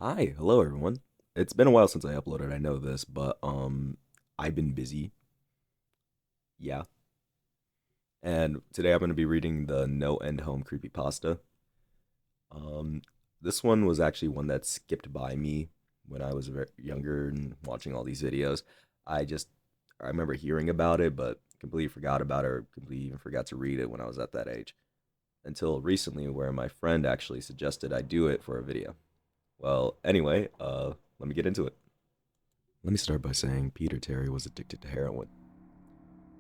Hi, hello everyone. It's been a while since I uploaded, I know this, but I've been busy. Yeah. And today I'm going to be reading the No End Home creepypasta. Um this one was actually one that skipped by me when I was younger and watching all these videos. I just I remember hearing about it, but completely forgot about it or completely even forgot to read it when I was at that age. Until recently where my friend actually suggested I do it for a video. Well, anyway, let me get into it. Let me start by saying Peter Terry was addicted to heroin.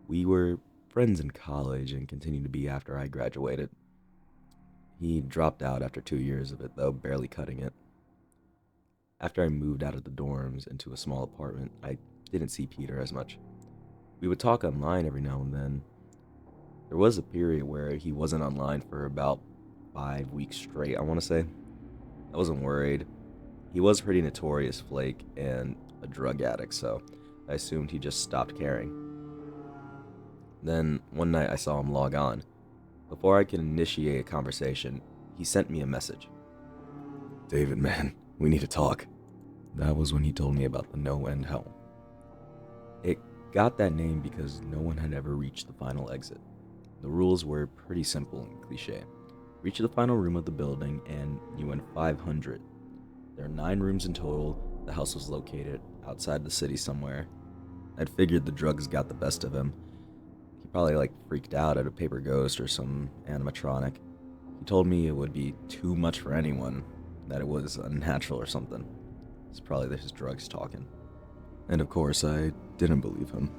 We were friends in college and continued to be after I graduated. He dropped out after 2 years of it, though barely cutting it. After I moved out of the dorms into a small apartment, I didn't see Peter as much. We would talk online every now and then. There was a period where he wasn't online for about 5 weeks straight, I want to say. I wasn't worried. He was a pretty notorious flake and a drug addict, so I assumed he just stopped caring. Then, one night I saw him log on. Before I could initiate a conversation, he sent me a message. David, man, we need to talk. That was when he told me about the No End Home. It got that name because no one had ever reached the final exit. The rules were pretty simple and cliche. Reach the final room of the building and you win 500. There are 9 rooms in total. The house was located outside the city somewhere. I'd figured the drugs got the best of him. He probably freaked out at a paper ghost or some animatronic. He told me it would be too much for anyone, that it was unnatural or something. It's probably his drugs talking. And of course, I didn't believe him.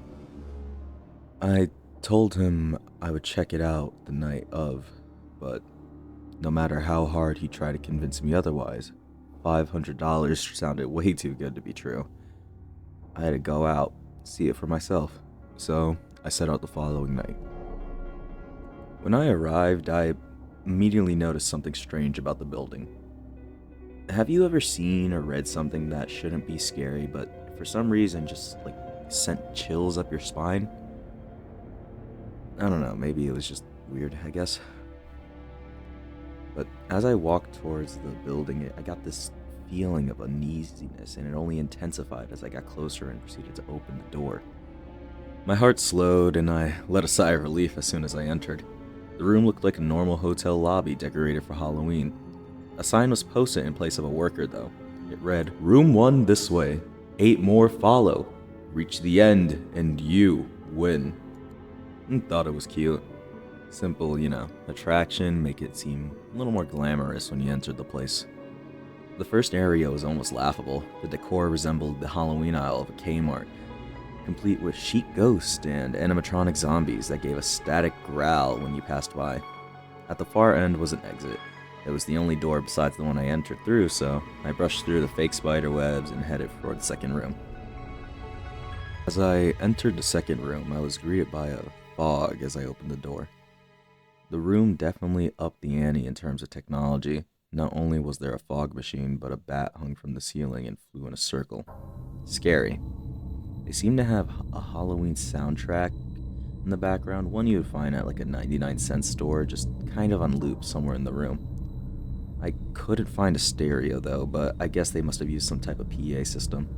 I told him I would check it out the night of, but no matter how hard he tried to convince me otherwise, $500 sounded way too good to be true. I had to go out, see it for myself, so I set out the following night. When I arrived, I immediately noticed something strange about the building. Have you ever seen or read something that shouldn't be scary, but for some reason just sent chills up your spine? I don't know, maybe it was just weird, I guess. But as I walked towards the building, I got this feeling of uneasiness, and it only intensified as I got closer and proceeded to open the door. My heart slowed, and I let a sigh of relief as soon as I entered. The room looked like a normal hotel lobby decorated for Halloween. A sign was posted in place of a worker, though. It read, Room 1 this way. 8 more follow. Reach the end, and you win. And thought it was cute. Simple, attraction, make it seem a little more glamorous when you entered the place. The first area was almost laughable. The decor resembled the Halloween aisle of a Kmart, complete with chic ghosts and animatronic zombies that gave a static growl when you passed by. At the far end was an exit. It was the only door besides the one I entered through, so I brushed through the fake spider webs and headed for the second room. As I entered the second room, I was greeted by a fog as I opened the door. The room definitely upped the ante in terms of technology. Not only was there a fog machine, but a bat hung from the ceiling and flew in a circle. Scary. They seemed to have a Halloween soundtrack in the background, one you would find at a 99-cent store, just kind of on loop somewhere in the room. I couldn't find a stereo though, but I guess they must have used some type of PA system.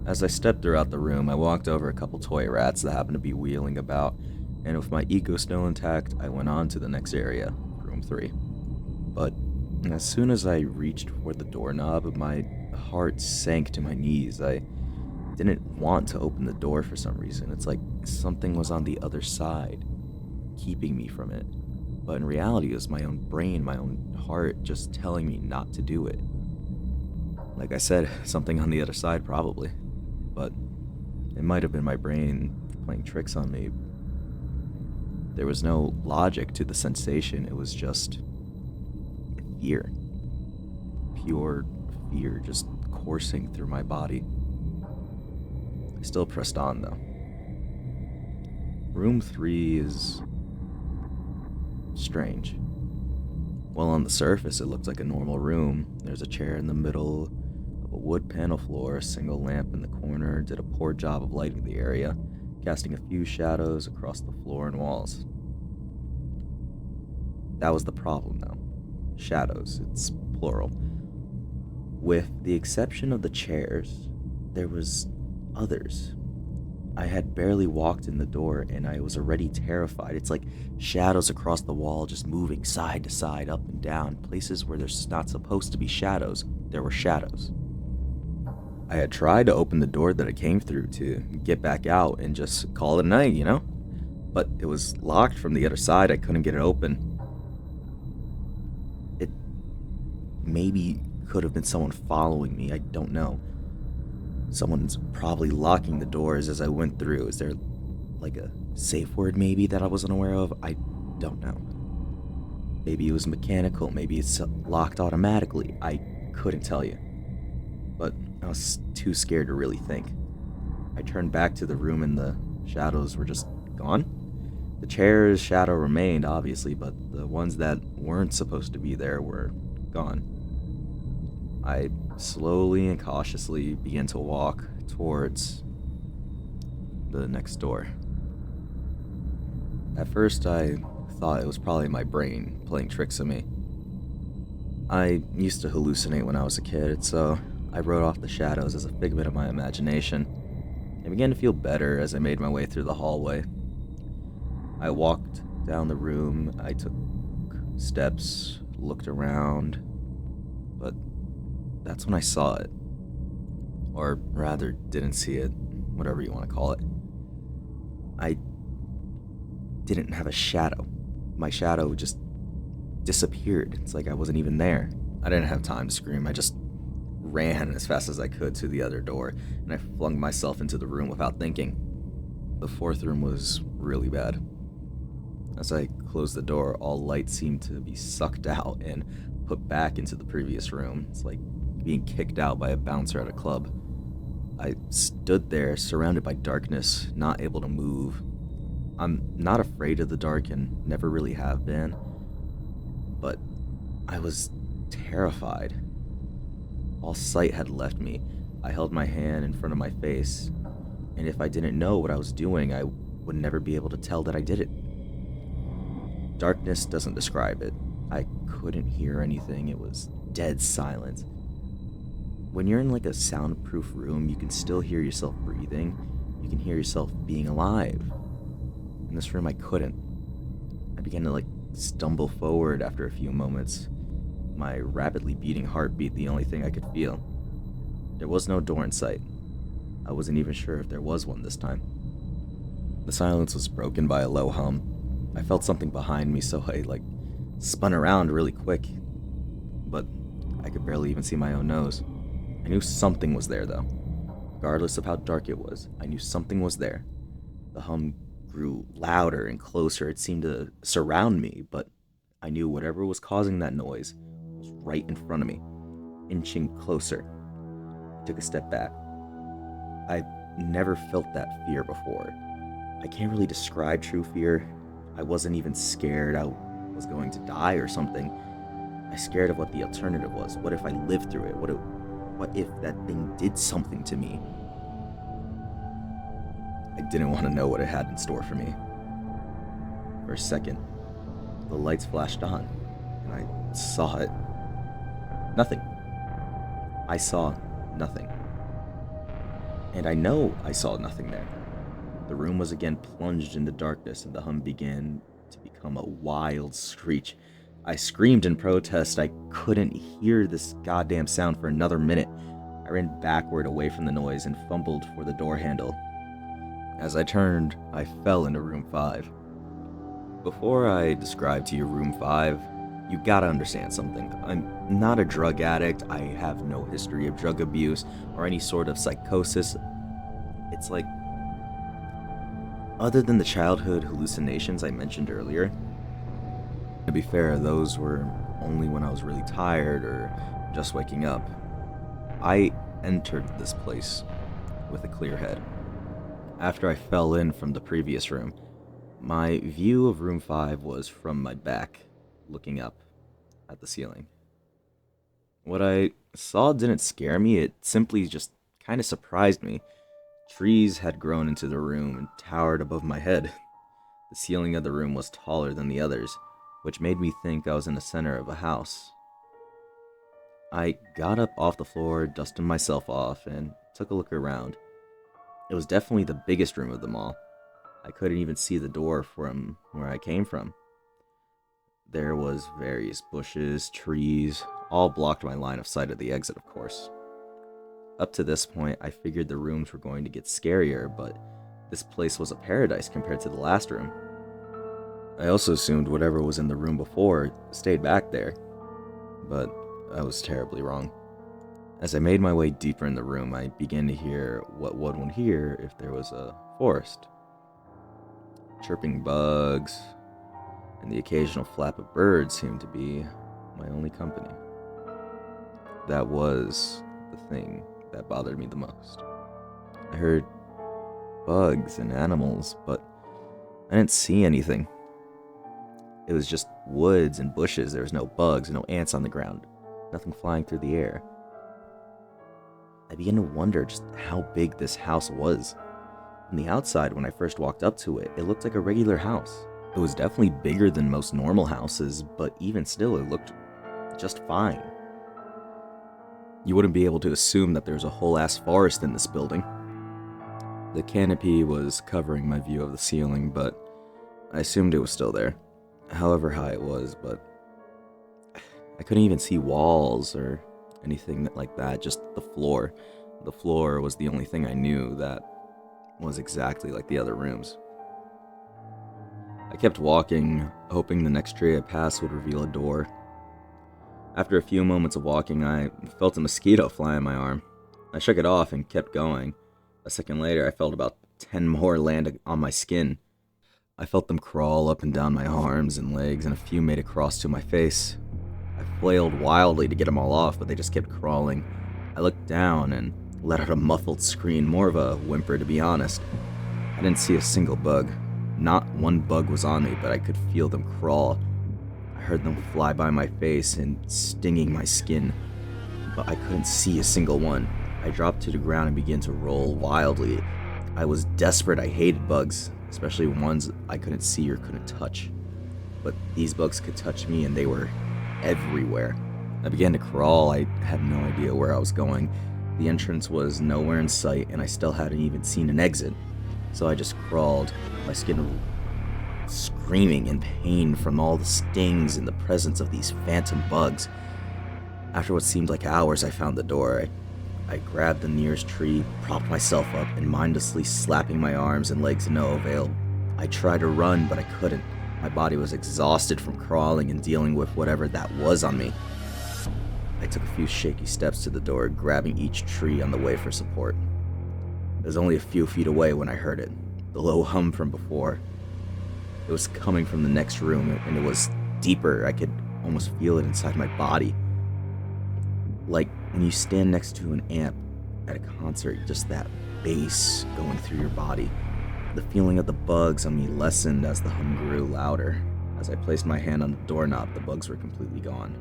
As I stepped throughout the room, I walked over a couple toy rats that happened to be wheeling about, and with my ego still intact, I went on to the next area, room 3. But as soon as I reached for the doorknob, my heart sank to my knees. I didn't want to open the door for some reason. It's like something was on the other side, keeping me from it. But in reality, it was my own brain, my own heart just telling me not to do it. Like I said, something on the other side probably. But it might have been my brain playing tricks on me. There was no logic to the sensation, it was just fear. Pure fear just coursing through my body. I still pressed on though. Room 3 is strange. Well, on the surface, it looks like a normal room. There's a chair in the middle of a wood panel floor, a single lamp in the corner did a poor job of lighting the area, casting a few shadows across the floor and walls. That was the problem, though. Shadows, it's plural. With the exception of the chairs, there was others. I had barely walked in the door and I was already terrified. It's like shadows across the wall just moving side to side, up and down, places where there's not supposed to be shadows. There were shadows. I had tried to open the door that I came through to get back out and just call it a night, But it was locked from the other side. I couldn't get it open. It maybe could have been someone following me. I don't know. Someone's probably locking the doors as I went through. Is there like a safe word maybe that I wasn't aware of? I don't know. Maybe it was mechanical. Maybe it's locked automatically. I couldn't tell you. But I was too scared to really think. I turned back to the room and the shadows were just gone. The chair's shadow remained, obviously, but the ones that weren't supposed to be there were gone. I slowly and cautiously began to walk towards the next door. At first, I thought it was probably my brain playing tricks on me. I used to hallucinate when I was a kid, so I wrote off the shadows as a figment of my imagination. I began to feel better as I made my way through the hallway. I walked down the room, I took steps, looked around, but that's when I saw it. Or rather, didn't see it, whatever you want to call it. I didn't have a shadow. My shadow just disappeared. It's like I wasn't even there. I didn't have time to scream. I just ran as fast as I could to the other door, and I flung myself into the room without thinking. The fourth room was really bad. As I closed the door, all light seemed to be sucked out and put back into the previous room. It's like being kicked out by a bouncer at a club. I stood there, surrounded by darkness, not able to move. I'm not afraid of the dark and never really have been, but I was terrified. All sight had left me. I held my hand in front of my face, and if I didn't know what I was doing, I would never be able to tell that I did it. Darkness doesn't describe it. I couldn't hear anything. It was dead silent. When you're in like a soundproof room, you can still hear yourself breathing. You can hear yourself being alive. In this room, I couldn't. I began to stumble forward after a few moments. My rapidly beating heartbeat the only thing I could feel. There was no door in sight. I wasn't even sure if there was one this time. The silence was broken by a low hum. I felt something behind me, so I spun around really quick. But I could barely even see my own nose. I knew something was there though. Regardless of how dark it was, I knew something was there. The hum grew louder and closer. It seemed to surround me, but I knew whatever was causing that noise was right in front of me, inching closer. I took a step back. I've never felt that fear before. I can't really describe true fear. I wasn't even scared I was going to die or something. I was scared of what the alternative was. What if I lived through it? What if that thing did something to me? I didn't want to know what it had in store for me. For a second, the lights flashed on, and I saw it. Nothing. I saw nothing. And I know I saw nothing there. The room was again plunged into darkness, and the hum began to become a wild screech. I screamed in protest. I couldn't hear this goddamn sound for another minute. I ran backward away from the noise and fumbled for the door handle. As I turned, I fell into room 5. Before I describe to you room 5, you gotta understand something. I'm not a drug addict. I have no history of drug abuse or any sort of psychosis. It's like, other than the childhood hallucinations I mentioned earlier, to be fair, those were only when I was really tired or just waking up. I entered this place with a clear head. After I fell in from the previous room, my view of room 5 was from my back, looking up at the ceiling. What I saw didn't scare me, it simply just kind of surprised me. Trees had grown into the room and towered above my head. The ceiling of the room was taller than the others, which made me think I was in the center of a house. I got up off the floor, dusted myself off, and took a look around. It was definitely the biggest room of them all. I couldn't even see the door from where I came from. There was various bushes, trees, all blocked my line of sight of the exit, of course. Up to this point, I figured the rooms were going to get scarier, but this place was a paradise compared to the last room. I also assumed whatever was in the room before stayed back there, but I was terribly wrong. As I made my way deeper in the room, I began to hear what one would hear if there was a forest. Chirping bugs, and the occasional flap of birds seemed to be my only company. That was the thing that bothered me the most. I heard bugs and animals, but I didn't see anything. It was just woods and bushes. There was no bugs, no ants on the ground, nothing flying through the air. I began to wonder just how big this house was. From the outside, when I first walked up to it, it looked like a regular house. It was definitely bigger than most normal houses, but even still, it looked just fine. You wouldn't be able to assume that there's a whole ass forest in this building. The canopy was covering my view of the ceiling, but I assumed it was still there, however high it was, but I couldn't even see walls or anything like that, just the floor. The floor was the only thing I knew that was exactly like the other rooms. I kept walking, hoping the next tree I passed would reveal a door. After a few moments of walking, I felt a mosquito fly on my arm. I shook it off and kept going. A second later, I felt about 10 more land on my skin. I felt them crawl up and down my arms and legs, and a few made it across to my face. I flailed wildly to get them all off, but they just kept crawling. I looked down and let out a muffled scream, more of a whimper to be honest. I didn't see a single bug. Not one bug was on me, but I could feel them crawl. I heard them fly by my face and stinging my skin, but I couldn't see a single one. I dropped to the ground and began to roll wildly. I was desperate. I hated bugs, especially ones I couldn't see or couldn't touch. But these bugs could touch me, and they were everywhere. I began to crawl. I had no idea where I was going. The entrance was nowhere in sight, and I still hadn't even seen an exit. So I just crawled, my skin screaming in pain from all the stings and the presence of these phantom bugs. After what seemed like hours, I found the door. I grabbed the nearest tree, propped myself up, and mindlessly slapping my arms and legs to no avail. I tried to run, but I couldn't. My body was exhausted from crawling and dealing with whatever that was on me. I took a few shaky steps to the door, grabbing each tree on the way for support. It was only a few feet away when I heard it, the low hum from before. It was coming from the next room, and it was deeper. I could almost feel it inside my body. Like when you stand next to an amp at a concert, just that bass going through your body. The feeling of the bugs on me lessened as the hum grew louder. As I placed my hand on the doorknob, the bugs were completely gone.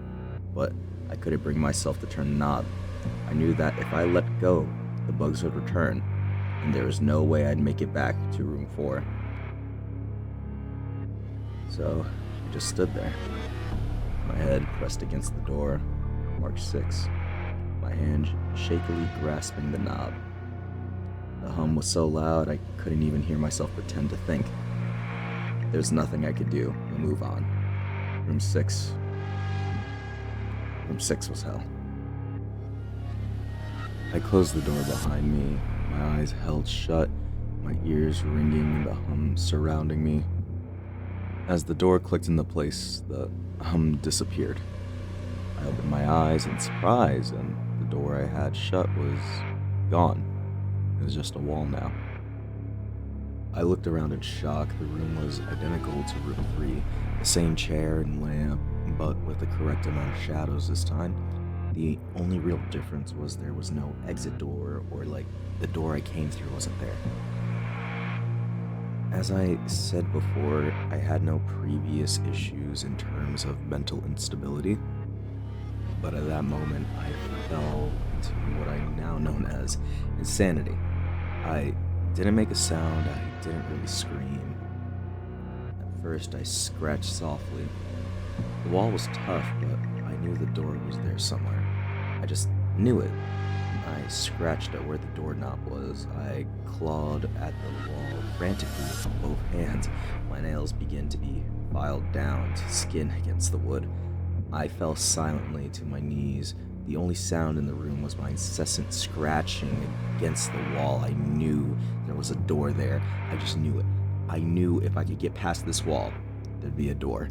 But I couldn't bring myself to turn the knob. I knew that if I let go, the bugs would return, and there was no way I'd make it back to room 4. So I just stood there, my head pressed against the door, March 6, my hand shakily grasping the knob. The hum was so loud I couldn't even hear myself pretend to think. There's nothing I could do but move on. Room 6 was hell. I closed the door behind me, my eyes held shut, my ears ringing and the hum surrounding me. As the door clicked into place, the hum disappeared. I opened my eyes in surprise, and the door I had shut was gone. It was just a wall now. I looked around in shock. The room was identical to room 3, the same chair and lamp, but with the correct amount of shadows this time. The only real difference was there was no exit door, or like the door I came through wasn't there. As I said before, I had no previous issues in terms of mental instability, but at that moment I fell into what I now know as insanity. I didn't make a sound, I didn't really scream. At first I scratched softly. The wall was tough, but I knew the door was there somewhere. just knew it. I scratched at where the doorknob was. I clawed at the wall frantically with both hands. My nails began to be filed down to skin against the wood. I fell silently to my knees. The only sound in the room was my incessant scratching against the wall. I knew there was a door there. I just knew it. I knew if I could get past this wall, there'd be a door.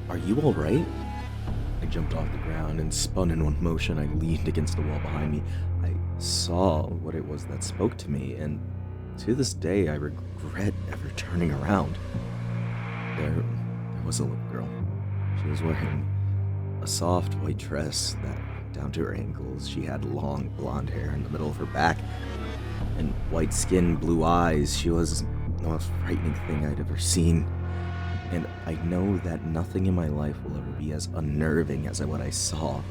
Are you alright? I jumped off the ground and spun in one motion. I leaned against the wall behind me. I saw what it was that spoke to me, and to this day I regret ever turning around. There was a little girl. She was wearing a soft white dress that went down to her ankles. She had long blonde hair in the middle of her back and white skin, blue eyes. She was the most frightening thing I'd ever seen. And I know that nothing in my life will ever be as unnerving as what I saw.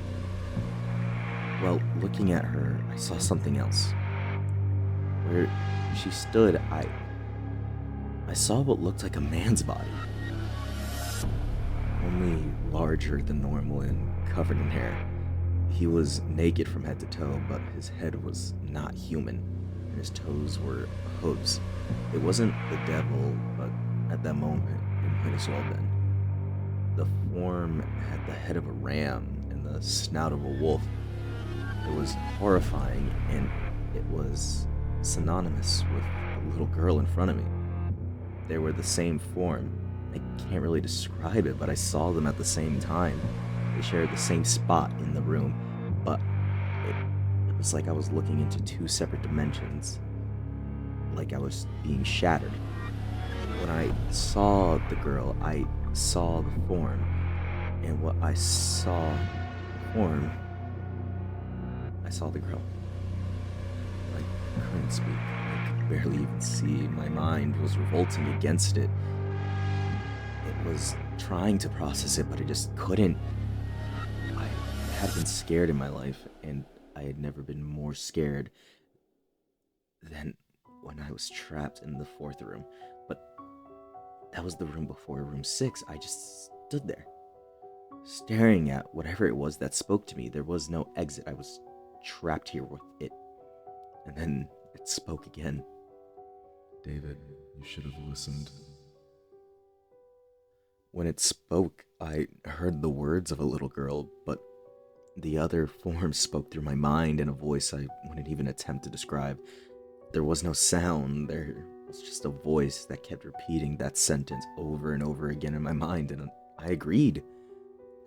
Well, looking at her, I saw something else. Where she stood, I saw what looked like a man's body. Only larger than normal and covered in hair. He was naked from head to toe, but his head was not human, and his toes were hooves. It wasn't the devil, but at that moment, it might as well have been. The form had the head of a ram and the snout of a wolf. It was horrifying, and it was synonymous with the little girl in front of me. They were the same form. I can't really describe it, but I saw them at the same time. They shared the same spot in the room, but it was like I was looking into two separate dimensions, like I was being shattered. When I saw the girl, I saw the form, and what I saw the form, I saw the girl. I couldn't speak. I could barely even see. My mind was revolting against it. It was trying to process it, but it just couldn't. I had been scared in my life, and I had never been more scared than when I was trapped in the fourth room. But that was the room before room 6. I just stood there, staring at whatever it was that spoke to me. There was no exit. I was trapped here with it. And then it spoke again. David, you should have listened. When it spoke, I heard the words of a little girl, but the other form spoke through my mind in a voice I wouldn't even attempt to describe. There was no sound, there was just a voice that kept repeating that sentence over and over again in my mind, and I agreed.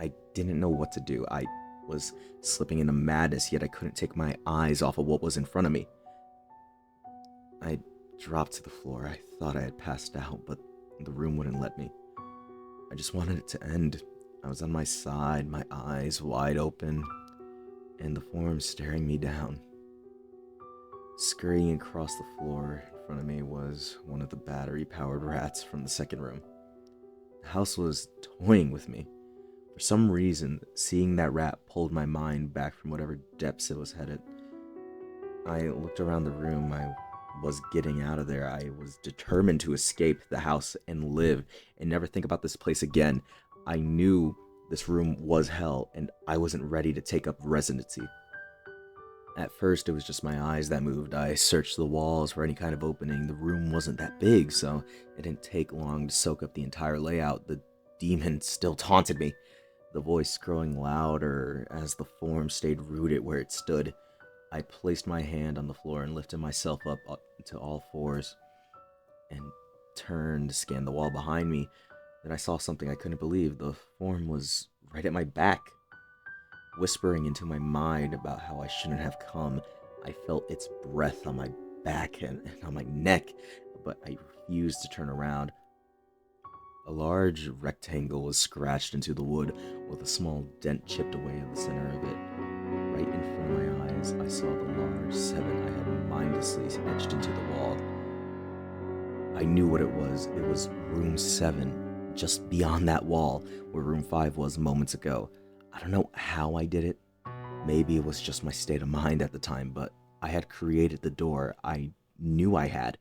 I didn't know what to do. I was slipping into madness, yet I couldn't take my eyes off of what was in front of me. I dropped to the floor. I thought I had passed out, but the room wouldn't let me. I just wanted it to end. I was on my side, my eyes wide open, and the form staring me down. Scurrying across the floor in front of me was one of the battery-powered rats from the second room. The house was toying with me. For some reason, seeing that rat pulled my mind back from whatever depths it was headed. I looked around the room. I was getting out of there. I was determined to escape the house and live and never think about this place again. I knew this room was hell, and I wasn't ready to take up residency. At first, it was just my eyes that moved. I searched the walls for any kind of opening. The room wasn't that big, so it didn't take long to soak up the entire layout. The demon still taunted me, the voice growing louder as the form stayed rooted where it stood. I placed my hand on the floor and lifted myself up to all fours and turned to scan the wall behind me. Then I saw something I couldn't believe. The form was right at my back, whispering into my mind about how I shouldn't have come. I felt its breath on my back and on my neck, but I refused to turn around. A large rectangle was scratched into the wood with a small dent chipped away in the center of it. Right in front of my eyes, I saw the large 7 I had mindlessly etched into the wall. I knew what it was. It was room 7, just beyond that wall where room 5 was moments ago. I don't know how I did it. Maybe it was just my state of mind at the time, but I had created the door. I knew I had.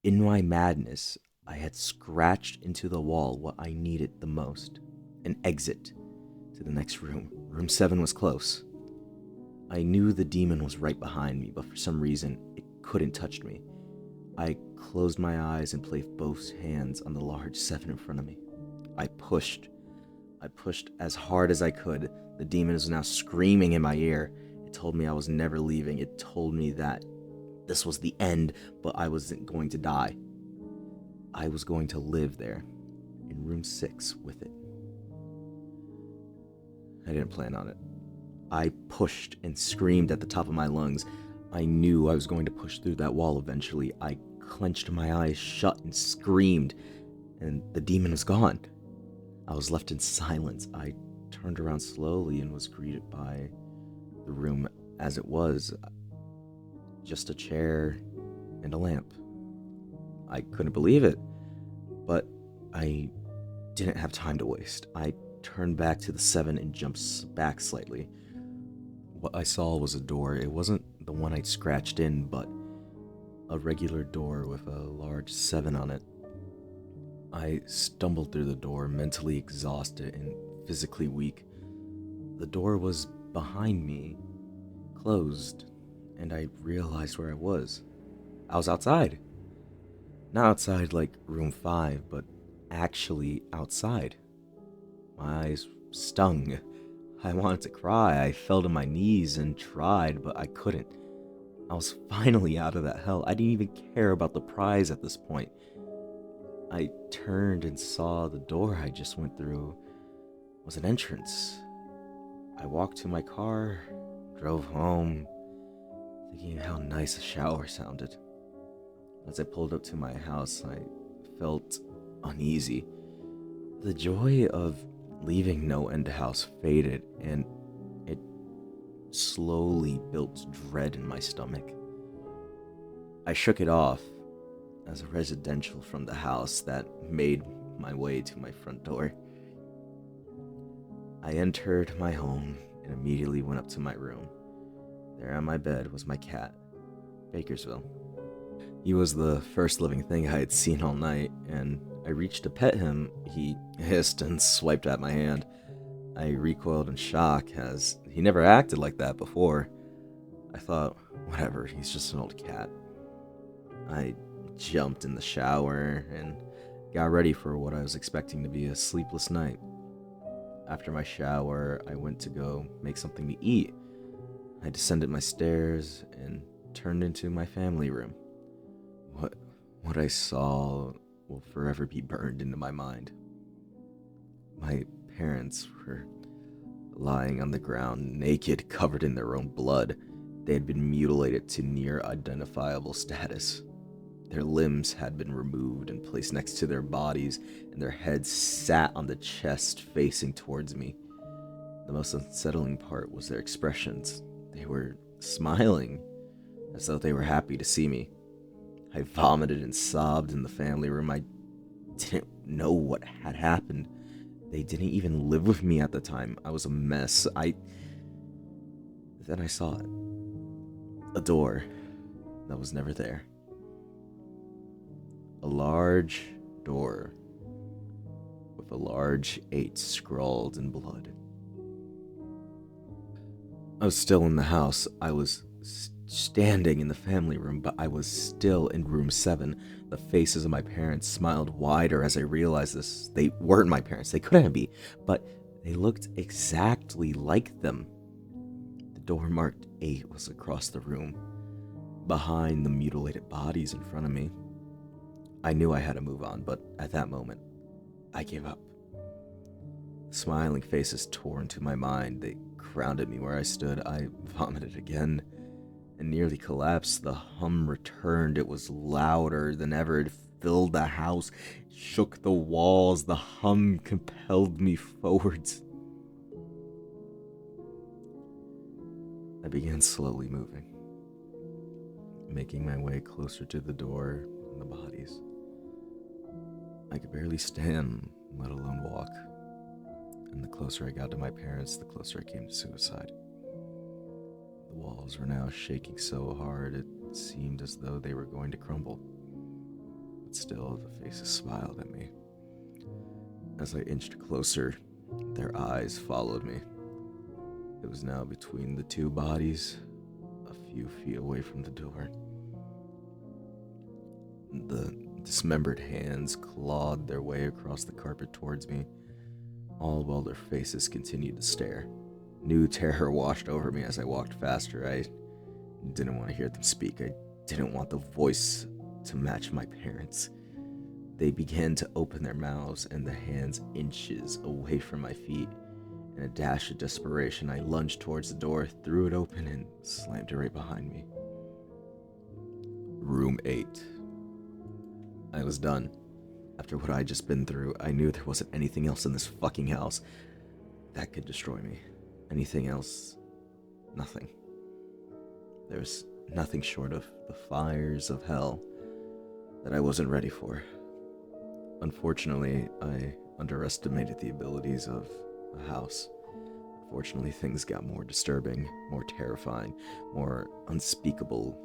In my madness, I had scratched into the wall what I needed the most. An exit. to the next room. Room 7 was close. I knew the demon was right behind me, but for some reason, it couldn't touch me. I closed my eyes and placed both hands on the large 7 in front of me. I pushed. I pushed as hard as I could. The demon was now screaming in my ear. It told me I was never leaving. It told me that this was the end, but I wasn't going to die. I was going to live there, in room 6 with it. I didn't plan on it. I pushed and screamed at the top of my lungs. I knew I was going to push through that wall eventually. I clenched my eyes shut and screamed, and the demon was gone. I was left in silence. I turned around slowly and was greeted by the room as it was. Just a chair and a lamp. I couldn't believe it, but I didn't have time to waste. I turned back to the 7 and jumped back slightly. What I saw was a door. It wasn't the one I'd scratched in, but a regular door with a large 7 on it. I stumbled through the door, mentally exhausted and physically weak. The door was behind me, closed, and I realized where I was. I was outside. Not outside like room 5, but actually outside. My eyes stung. I wanted to cry. I fell to my knees and tried, but I couldn't. I was finally out of that hell. I didn't even care about the prize at this point. I turned and saw the door I just went through was an entrance. I walked to my car, drove home, thinking how nice a shower sounded. As I pulled up to my house, I felt uneasy. The joy of leaving No End House faded, and it slowly built dread in my stomach. I shook it off as a residential from the house that made my way to my front door. I entered my home and immediately went up to my room. There on my bed was my cat, Bakersville. He was the first living thing I had seen all night, and I reached to pet him. He hissed and swiped at my hand. I recoiled in shock, as he never acted like that before. I thought, whatever, he's just an old cat. I jumped in the shower and got ready for what I was expecting to be a sleepless night. After my shower, I went to go make something to eat. I descended my stairs and turned into my family room. What I saw will forever be burned into my mind. My parents were lying on the ground, naked, covered in their own blood. They had been mutilated to near identifiable status. Their limbs had been removed and placed next to their bodies, and their heads sat on the chest facing towards me. The most unsettling part was their expressions. They were smiling, as though they were happy to see me. I vomited and sobbed in the family room. I didn't know what had happened. They didn't even live with me at the time. I was a mess. Then I saw it. A door that was never there. A large door with a large 8 scrawled in blood. I was still in the house. I was standing in the family room, but I was still in room 7. The faces of my parents smiled wider as I realized this. They weren't my parents. They couldn't be, but they looked exactly like them. The door marked 8 was across the room, behind the mutilated bodies in front of me. I knew I had to move on, but at that moment, I gave up. The smiling faces tore into my mind. They grounded me where I stood. I vomited again and nearly collapsed. The hum returned. It was louder than ever. It filled the house, shook the walls. The hum compelled me forwards. I began slowly moving, making my way closer to the door and the bodies. I could barely stand, let alone walk. And the closer I got to my parents, the closer I came to suicide. The walls were now shaking so hard it seemed as though they were going to crumble. But still, the faces smiled at me. As I inched closer, Their eyes followed me. It was now between the two bodies, a few feet away from the door. The dismembered hands clawed their way across the carpet towards me, all while their faces continued to stare. New terror washed over me as I walked faster. I didn't want to hear them speak. I didn't want the voice to match my parents'. They began to open their mouths and the hands inches away from my feet. In a dash of desperation, I lunged towards the door, threw it open, and slammed it right behind me. Room 8. I was done. After what I'd just been through, I knew there wasn't anything else in this fucking house that could destroy me. Anything else? Nothing. There was nothing short of the fires of hell that I wasn't ready for. Unfortunately, I underestimated the abilities of a house. Unfortunately, things got more disturbing, more terrifying, more unspeakable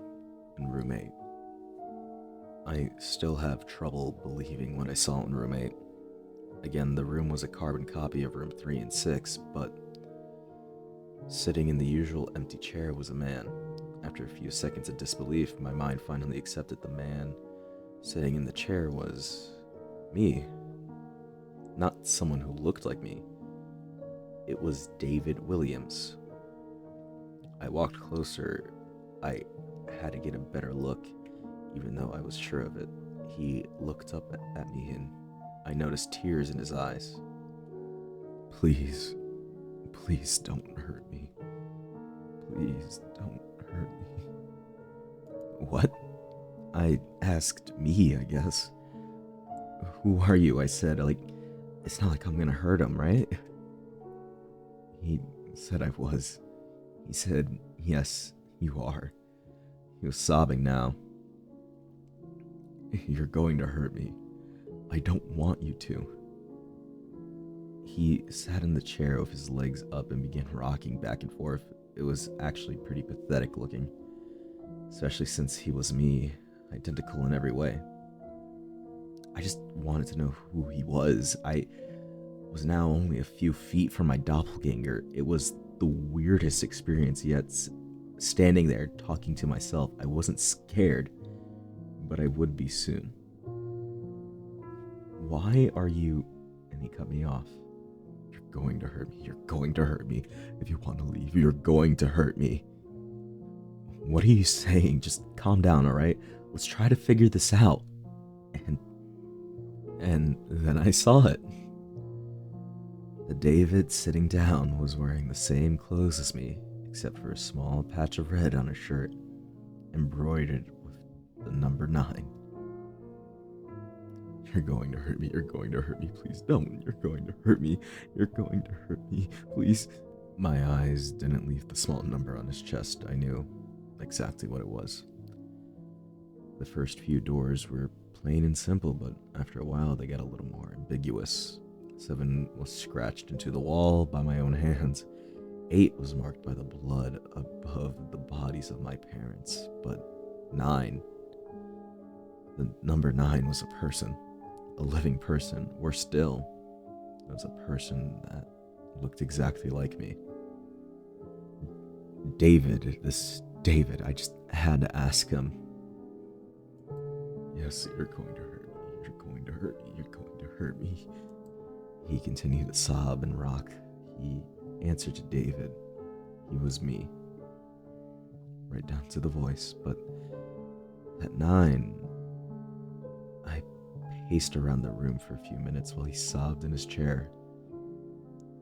in Room 8. I still have trouble believing what I saw in Room 8. Again, the room was a carbon copy of Room 3 and 6, but sitting in the usual empty chair was a man. After a few seconds of disbelief, my mind finally accepted the man sitting in the chair was me. Not someone who looked like me. It was David Williams. I walked closer. I had to get a better look, even though I was sure of it. He looked up at me and I noticed tears in his eyes. Please, please don't hurt me. Please don't hurt me. What? I asked me, I guess. Who are you? I said, it's not like I'm gonna hurt him, right? He said I was. He said, yes, you are. He was sobbing now. You're going to hurt me. I don't want you to. He sat in the chair with his legs up and began rocking back and forth. It was actually pretty pathetic looking, especially since he was me, identical in every way. I just wanted to know who he was. I was now only a few feet from my doppelganger. It was the weirdest experience yet. Standing there talking to myself, I wasn't scared, but I would be soon. Why are you... And he cut me off. You're going to hurt me. You're going to hurt me. If you want to leave, you're going to hurt me. What are you saying? Just calm down, alright? Let's try to figure this out. And then I saw it. The David sitting down was wearing the same clothes as me, except for a small patch of red on his shirt, embroidered with the number 9. You're going to hurt me. You're going to hurt me. Please don't. You're going to hurt me. You're going to hurt me. Please. My eyes didn't leave the small number on his chest. I knew exactly what it was. The first few doors were plain and simple, but after a while they got a little more ambiguous. 7 was scratched into the wall by my own hands. 8 was marked by the blood above the bodies of my parents. But 9, the number 9 was a person, a living person. Worse still, it was a person that looked exactly like me. David, this David, I just had to ask him. Yes, you're going to hurt me. You're going to hurt me. You're going to hurt me. He continued to sob and rock. He answered to David. He was me. Right down to the voice. But at 9, I paced around the room for a few minutes while he sobbed in his chair.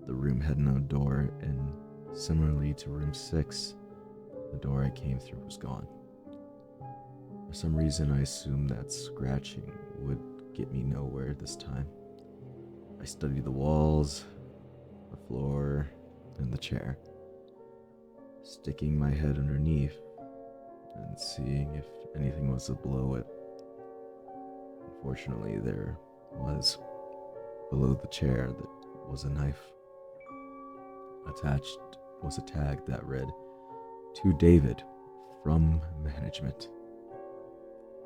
The room had no door, and similarly to room 6, the door I came through was gone. For some reason, I assumed that scratching would get me nowhere this time. I studied the walls, the floor, and the chair, sticking my head underneath and seeing if anything was below it. Unfortunately, there was. Below the chair that was a knife. Attached was a tag that read, "To David, from management."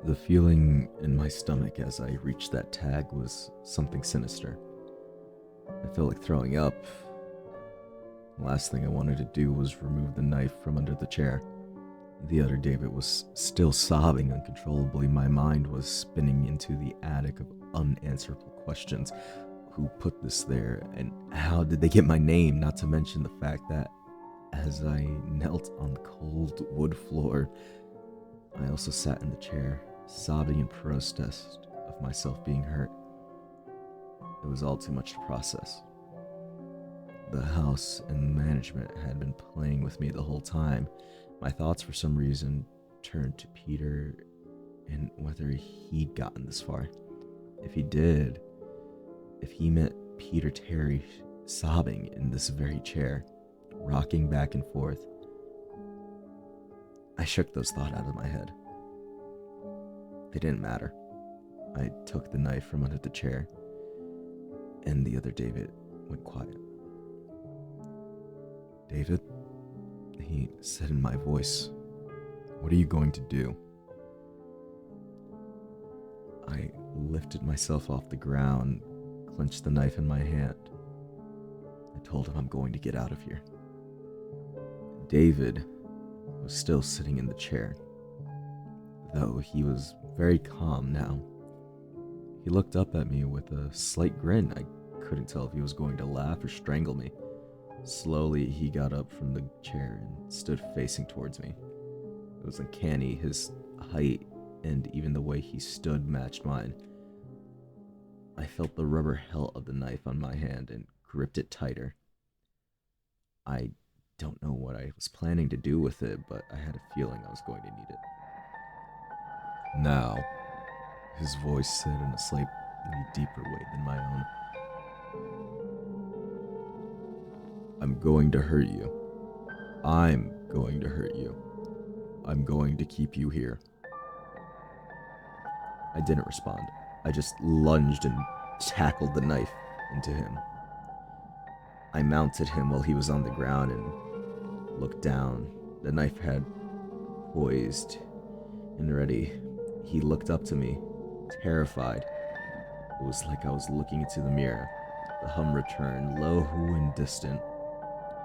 The feeling in my stomach as I reached that tag was something sinister. I felt like throwing up. The last thing I wanted to do was remove the knife from under the chair. The other David was still sobbing uncontrollably. My mind was spinning into the attic of unanswerable questions. Who put this there, and how did they get my name? Not to mention the fact that as I knelt on the cold wood floor, I also sat in the chair, sobbing in protest of myself being hurt. It was all too much to process. The house and management had been playing with me the whole time. My thoughts, for some reason, turned to Peter and whether he'd gotten this far. If he did, if he met Peter Terry sobbing in this very chair, rocking back and forth, I shook those thoughts out of my head. They didn't matter. I took the knife from under the chair, and the other David went quiet. David, he said in my voice, what are you going to do? I lifted myself off the ground, clenched the knife in my hand. I told him I'm going to get out of here. David was still sitting in the chair, though he was very calm now. He looked up at me with a slight grin. I couldn't tell if he was going to laugh or strangle me. Slowly, he got up from the chair and stood facing towards me. It was uncanny. His height and even the way he stood matched mine. I felt the rubber hilt of the knife on my hand and gripped it tighter. I don't know what I was planning to do with it, but I had a feeling I was going to need it. Now, his voice said in a slightly deeper way than my own, I'm going to hurt you. I'm going to hurt you. I'm going to keep you here. I didn't respond. I just lunged and tackled the knife into him. I mounted him while he was on the ground and looked down. The knife had poised and ready. He looked up to me, terrified. It was like I was looking into the mirror. The hum returned, low and distant,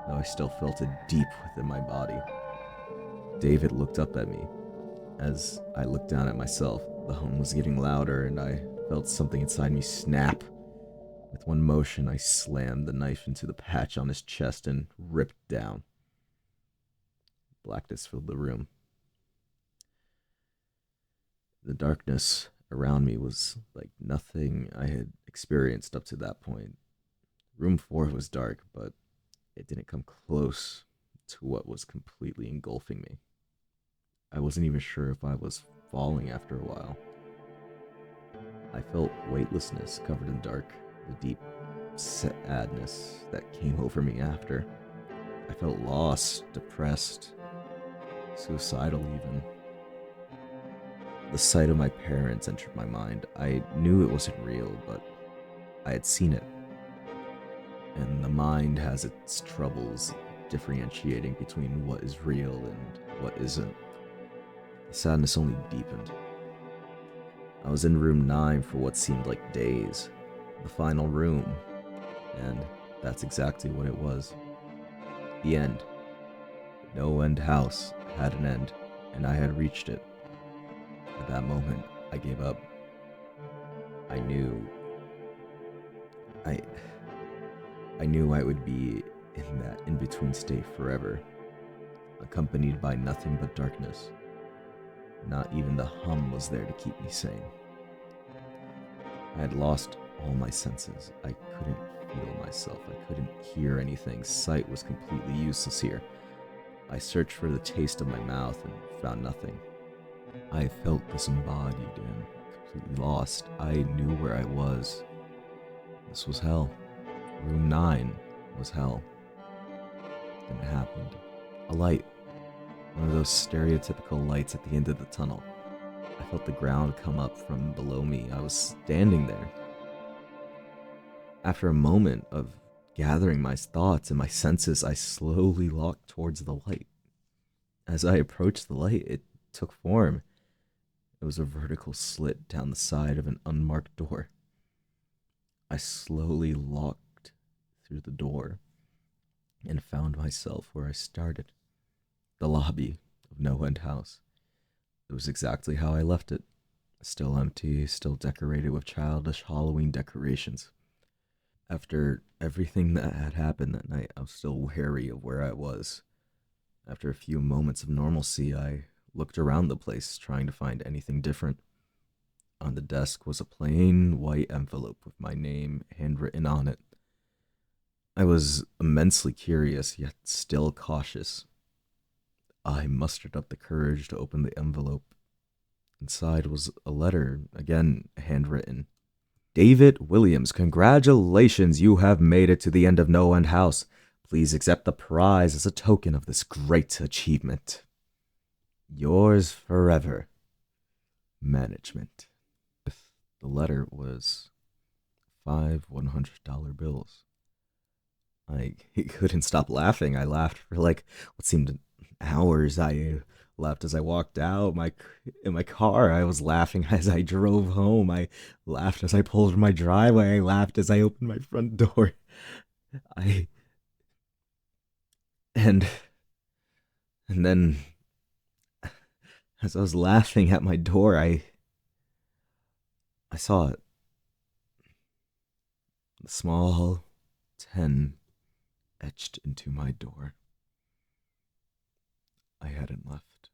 though I still felt it deep within my body. David looked up at me. As I looked down at myself, the hum was getting louder, and I felt something inside me snap. With one motion, I slammed the knife into the patch on his chest and ripped down. Blackness filled the room. The darkness around me was like nothing I had experienced up to that point. Room 4 was dark, but it didn't come close to what was completely engulfing me. I wasn't even sure if I was falling after a while. I felt weightlessness covered in dark, the deep sadness that came over me after. I felt lost, depressed, suicidal even. The sight of my parents entered my mind. I knew it wasn't real, but I had seen it. And the mind has its troubles differentiating between what is real and what isn't. The sadness only deepened. I was in room 9 for what seemed like days, the final room, and that's exactly what it was. The end. No End House had an end, and I had reached it. At that moment, I gave up. I knew I knew I would be in that in-between state forever, accompanied by nothing but darkness. Not even the hum was there to keep me sane. I had lost all my senses. I couldn't feel myself. I couldn't hear anything. Sight was completely useless here. I searched for the taste of my mouth and found nothing. I felt disembodied and completely lost. I knew where I was. This was hell. Room 9 was hell. Then it happened. A light. One of those stereotypical lights at the end of the tunnel. I felt the ground come up from below me. I was standing there. After a moment of gathering my thoughts and my senses, I slowly walked towards the light. As I approached the light, it took form. It was a vertical slit down the side of an unmarked door. I slowly walked through the door and found myself where I started, the lobby of No End House. It was exactly how I left it, still empty, still decorated with childish Halloween decorations. After everything that had happened that night, I was still wary of where I was. After a few moments of normalcy, I looked around the place, trying to find anything different. On the desk was a plain white envelope with my name handwritten on it. I was immensely curious, yet still cautious. I mustered up the courage to open the envelope. Inside was a letter, again handwritten. David Williams, congratulations, you have made it to the end of No End House. Please accept the prize as a token of this great achievement. Yours forever, management. The letter was 5 $100 bills. I couldn't stop laughing. I laughed for like what seemed hours. I laughed as I walked out in my car. I was laughing as I drove home. I laughed as I pulled from my driveway. I laughed as I opened my front door. I and and then as I was laughing at my door, I saw it. A small 10 etched into my door. I hadn't left.